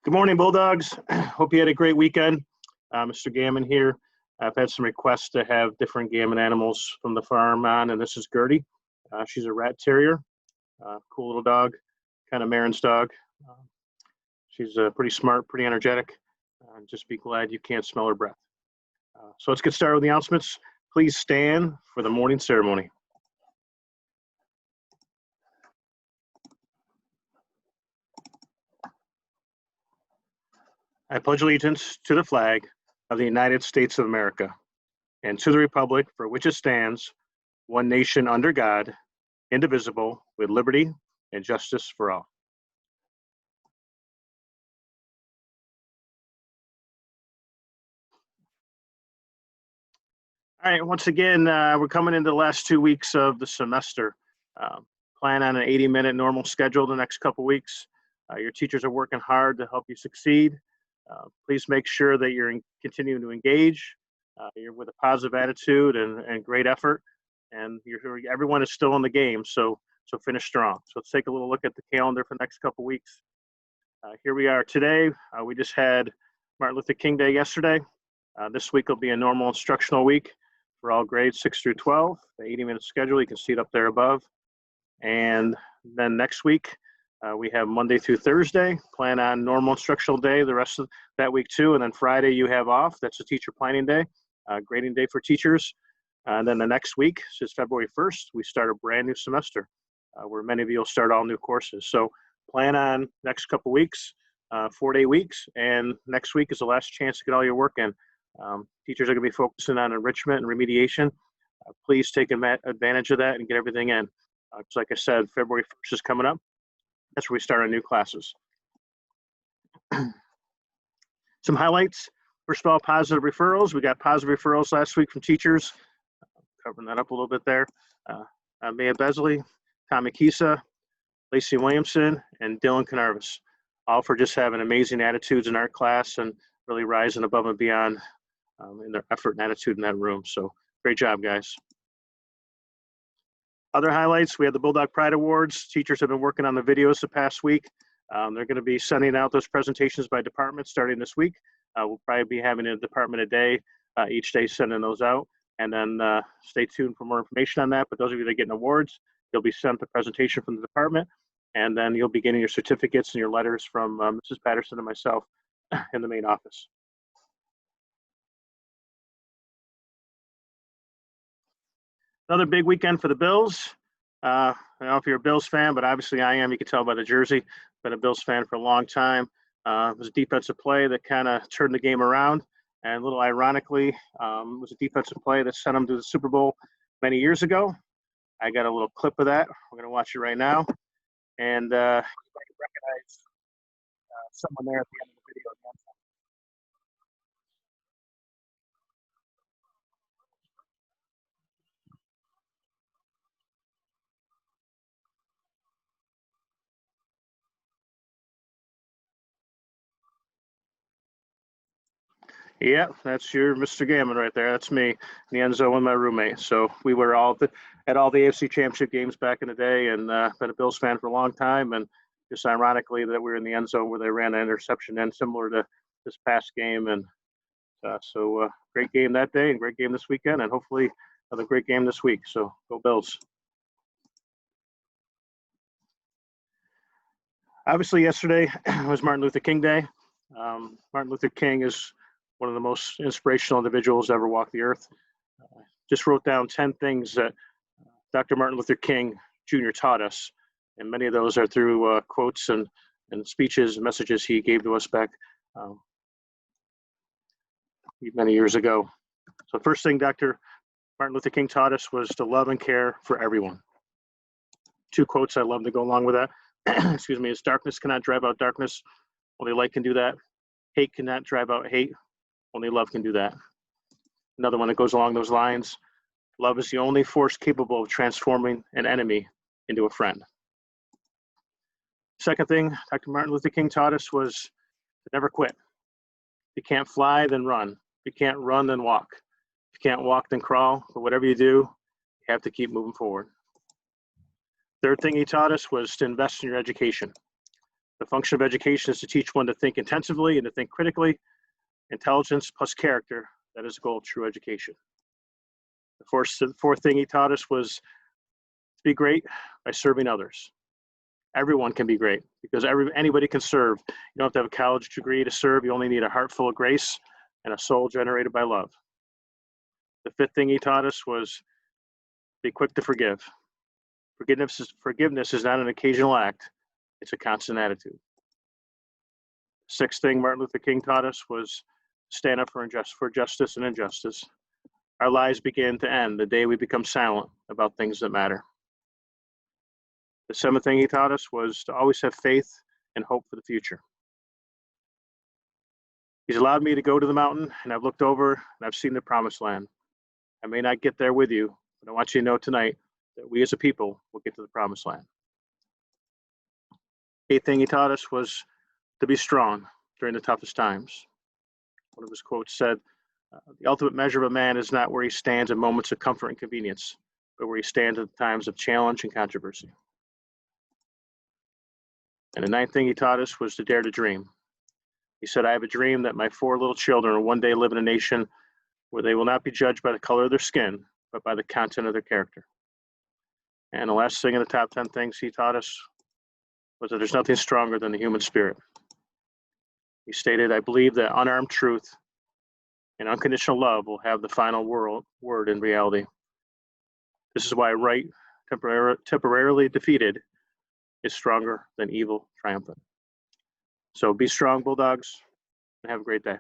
Good morning, Bulldogs. Hope you had a great weekend. Mr. Gammon here. I've had some requests to have different Gammon animals from the farm on, and this is Gertie. She's a rat terrier, cool little dog, kind of Marin's dog. She's pretty smart, pretty energetic. Just be glad you can't smell her breath. So let's get started with the announcements. Please stand for the morning ceremony. I pledge allegiance to the flag of the United States of America and to the republic for which it stands, one nation under God, indivisible, with liberty and justice for all. All right, once again, we're coming into the last 2 weeks of the semester. Plan on an 80-minute normal schedule the next couple weeks. Your teachers are working hard to help you succeed. Please make sure that you're continuing to engage. You're with a positive attitude and great effort, and everyone is still in the game, so finish strong. So let's take a little look at the calendar for the next couple weeks. Here we are today. We just had Martin Luther King Day yesterday. This week will be a normal instructional week for all grades 6 through 12, the 80-minute schedule. You can see it up there above. And then next week, we have Monday through Thursday. Plan on normal instructional day the rest of that week too. And then Friday you have off. That's a teacher planning day, grading day for teachers. And then the next week, since February 1st, we start a brand new semester where many of you will start all new courses. So plan on next couple weeks, 4 to 8 weeks. And next week is the last chance to get all your work in. Teachers are going to be focusing on enrichment and remediation. Please take advantage of that and get everything in. Like I said, February 1st is coming up. That's where we start our new classes. Some highlights. First of all, positive referrals. We got positive referrals last week from teachers. Covering that up a little bit there. Maya Besley, Tommy Kisa, Lacey Williamson, and Dylan Canarvis. All for just having amazing attitudes in our class and really rising above and beyond in their effort and attitude in that room. So great job, guys. Other highlights, we have the Bulldog Pride Awards. Teachers have been working on the videos the past week. They're going to be sending out those presentations by department starting this week. We'll probably be having a department a day, each day sending those out. And then stay tuned for more information on that. But those of you that are getting awards, you'll be sent the presentation from the department. And then you'll be getting your certificates and your letters from Mrs. Patterson and myself in the main office. Another big weekend for the Bills. I don't know if you're a Bills fan, but obviously I am. You can tell by the jersey. Been a Bills fan for a long time. It was a defensive play that kind of turned the game around. And a little ironically, it was a defensive play that sent them to the Super Bowl many years ago. I got a little clip of that. We're going to watch it right now. And you might recognize someone there at the end of the video. Yeah, that's your Mr. Gammon right there. That's me in the end zone with my roommate. So we were all at all the AFC Championship games back in the day, and been a Bills fan for a long time. And just ironically that we were in the end zone where they ran an interception in, similar to this past game. And so great game that day and great game this weekend, and hopefully another great game this week. So go Bills. Obviously, yesterday was Martin Luther King Day. Martin Luther King is one of the most inspirational individuals to ever walk the earth. Just wrote down 10 things that Dr. Martin Luther King Jr. taught us, and many of those are through quotes and speeches and messages he gave to us back many years ago. So first thing Dr. Martin Luther King taught us was to love and care for everyone. 2 quotes I love to go along with that. Excuse me, is darkness cannot drive out darkness, only light can do that. Hate cannot drive out hate, only love can do that. Another one that goes along those lines, love is the only force capable of transforming an enemy into a friend. Second thing Dr. Martin Luther King taught us was to never quit. If you can't fly, then run. If you can't run, then walk. If you can't walk, then crawl. But whatever you do, you have to keep moving forward. Third thing he taught us was to invest in your education. The function of education is to teach one to think intensively and to think critically. Intelligence plus character, that is the goal of true education. The fourth thing he taught us was to be great by serving others. Everyone can be great because anybody can serve. You don't have to have a college degree to serve. You only need a heart full of grace and a soul generated by love. The fifth thing he taught us was be quick to forgive. Forgiveness is not an occasional act, it's a constant attitude. Sixth thing Martin Luther King taught us was stand up for justice and injustice. Our lives begin to end the day we become silent about things that matter. The seventh thing he taught us was to always have faith and hope for the future. He's allowed me to go to the mountain, and I've looked over and I've seen the promised land. I may not get there with you, but I want you to know tonight that we as a people will get to the promised land. Eighth thing he taught us was to be strong during the toughest times. One of his quotes said, the ultimate measure of a man is not where he stands in moments of comfort and convenience, but where he stands at times of challenge and controversy. And the ninth thing he taught us was to dare to dream. He said, I have a dream that my 4 little children will one day live in a nation where they will not be judged by the color of their skin, but by the content of their character. And the last thing in the top 10 things he taught us was that there's nothing stronger than the human spirit. He stated, I believe that unarmed truth and unconditional love will have the final word in reality. This is why right, temporarily defeated, is stronger than evil triumphant. So be strong, Bulldogs, and have a great day.